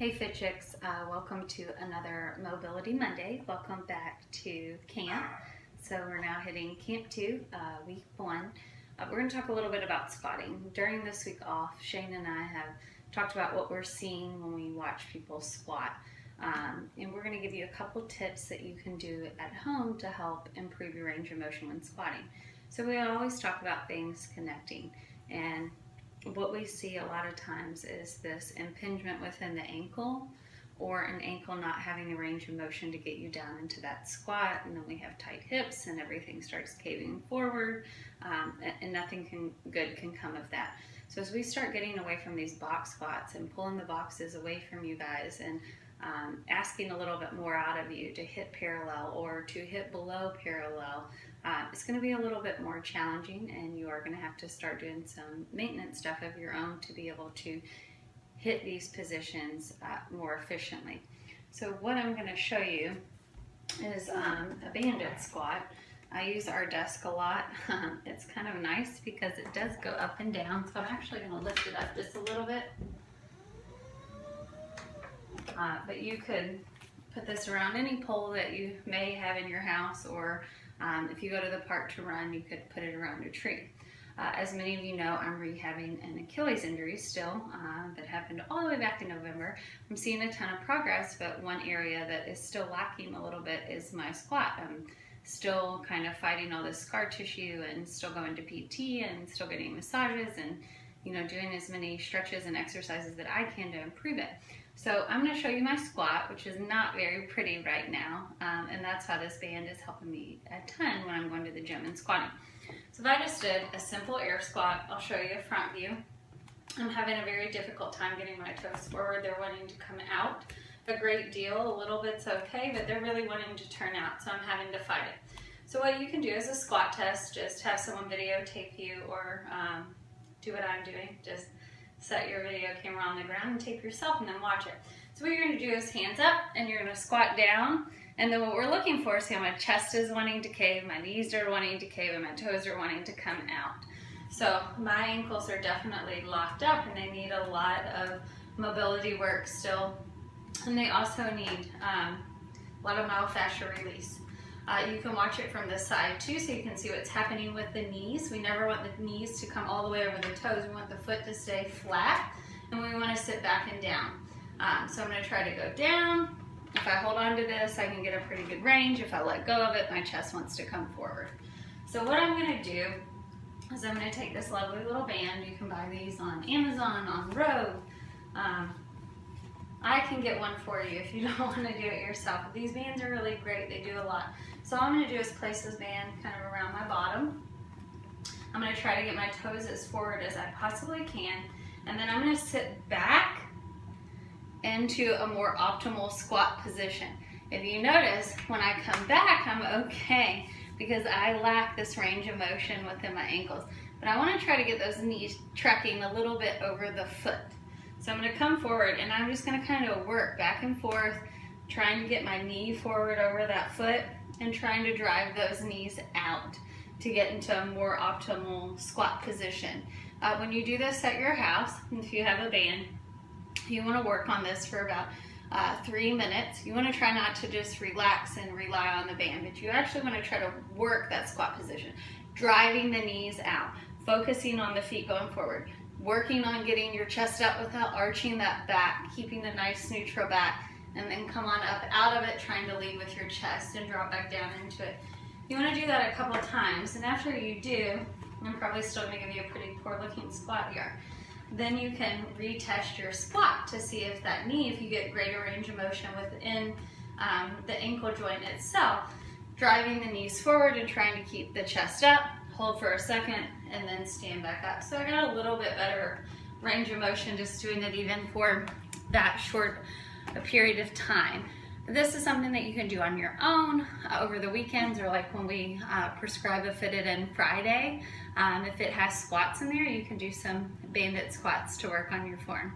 Hey Fit Chicks, welcome to another Mobility Monday. Welcome back to camp. So we're now hitting camp 2, week 1. We're going to talk a little bit about squatting. During this week off, Shane and I have talked about what we're seeing when we watch people squat. And we're going to give you a couple tips that you can do at home to help improve your range of motion when squatting. So we always talk about things connecting, and what we see a lot of times is this impingement within the ankle, or an ankle not having the range of motion to get you down into that squat, and then we have tight hips and everything starts caving forward, and nothing good can come of that. So as we start getting away from these box squats and pulling the boxes away from you guys, and asking a little bit more out of you to hit parallel or to hit below parallel, it's going to be a little bit more challenging, and you are going to have to start doing some maintenance stuff of your own to be able to hit these positions more efficiently. So what I'm going to show you is a bandit squat. I use our desk a lot. It's kind of nice because it does go up and down, so I'm actually going to lift it up just a little bit. But you could put this around any pole that you may have in your house, or if you go to the park to run, you could put it around a tree. As many of you know, I'm rehabbing an Achilles injury still that happened all the way back in November. I'm seeing a ton of progress, but one area that is still lacking a little bit is my squat. I'm still kind of fighting all this scar tissue, and still going to PT, and still getting massages, and doing as many stretches and exercises that I can to improve it. So I'm going to show you my squat, which is not very pretty right now, and that's how this band is helping me a ton when I'm going to the gym and squatting. So if I just did a simple air squat, I'll show you a front view. I'm having a very difficult time getting my toes forward. They're wanting to come out a great deal. A little bit's okay, but they're really wanting to turn out, so I'm having to fight it. So what you can do is a squat test. Just have someone videotape you, or do what I'm doing. Just set your video camera on the ground and tape yourself, and then watch it. So what you're going to do is hands up, and you're going to squat down, and then what we're looking for is, see how my chest is wanting to cave, my knees are wanting to cave, and my toes are wanting to come out. So my ankles are definitely locked up, and they need a lot of mobility work still, and they also need a lot of myofascial release. You can watch it from the side too, so you can see what's happening with the knees. We never want the knees to come all the way over the toes. We want the foot to stay flat, and we want to sit back and down. So I'm going to try to go down. If I hold on to this, I can get a pretty good range. If I let go of it, my chest wants to come forward. So what I'm going to do is I'm going to take this lovely little band. You can buy these on Amazon, on Rogue. I can get one for you if you don't want to do it yourself. But these bands are really great. They do a lot. So all I'm going to do is place this band kind of around my bottom. I'm going to try to get my toes as forward as I possibly can. And then I'm going to sit back into a more optimal squat position. If you notice, when I come back, I'm okay because I lack this range of motion within my ankles. But I want to try to get those knees trekking a little bit over the foot. So I'm going to come forward, and I'm just going to kind of work back and forth, trying to get my knee forward over that foot and trying to drive those knees out to get into a more optimal squat position. When you do this at your house, if you have a band, you want to work on this for about 3 minutes. You want to try not to just relax and rely on the band, but you actually want to try to work that squat position, driving the knees out, focusing on the feet going forward, working on getting your chest up without arching that back, keeping a nice neutral back, and then come on up out of it, trying to lead with your chest and drop back down into it. You want to do that a couple of times, and after you do, I'm probably still going to give you a pretty poor looking squat here. Then you can retest your squat to see if that knee, if you get greater range of motion within the ankle joint itself, driving the knees forward and trying to keep the chest up, hold for a second, and then stand back up. So I got a little bit better range of motion just doing it even for that short a period of time. This is something that you can do on your own over the weekends, or like when we prescribe a Fitted In Friday. If it has squats in there, you can do some bandit squats to work on your form.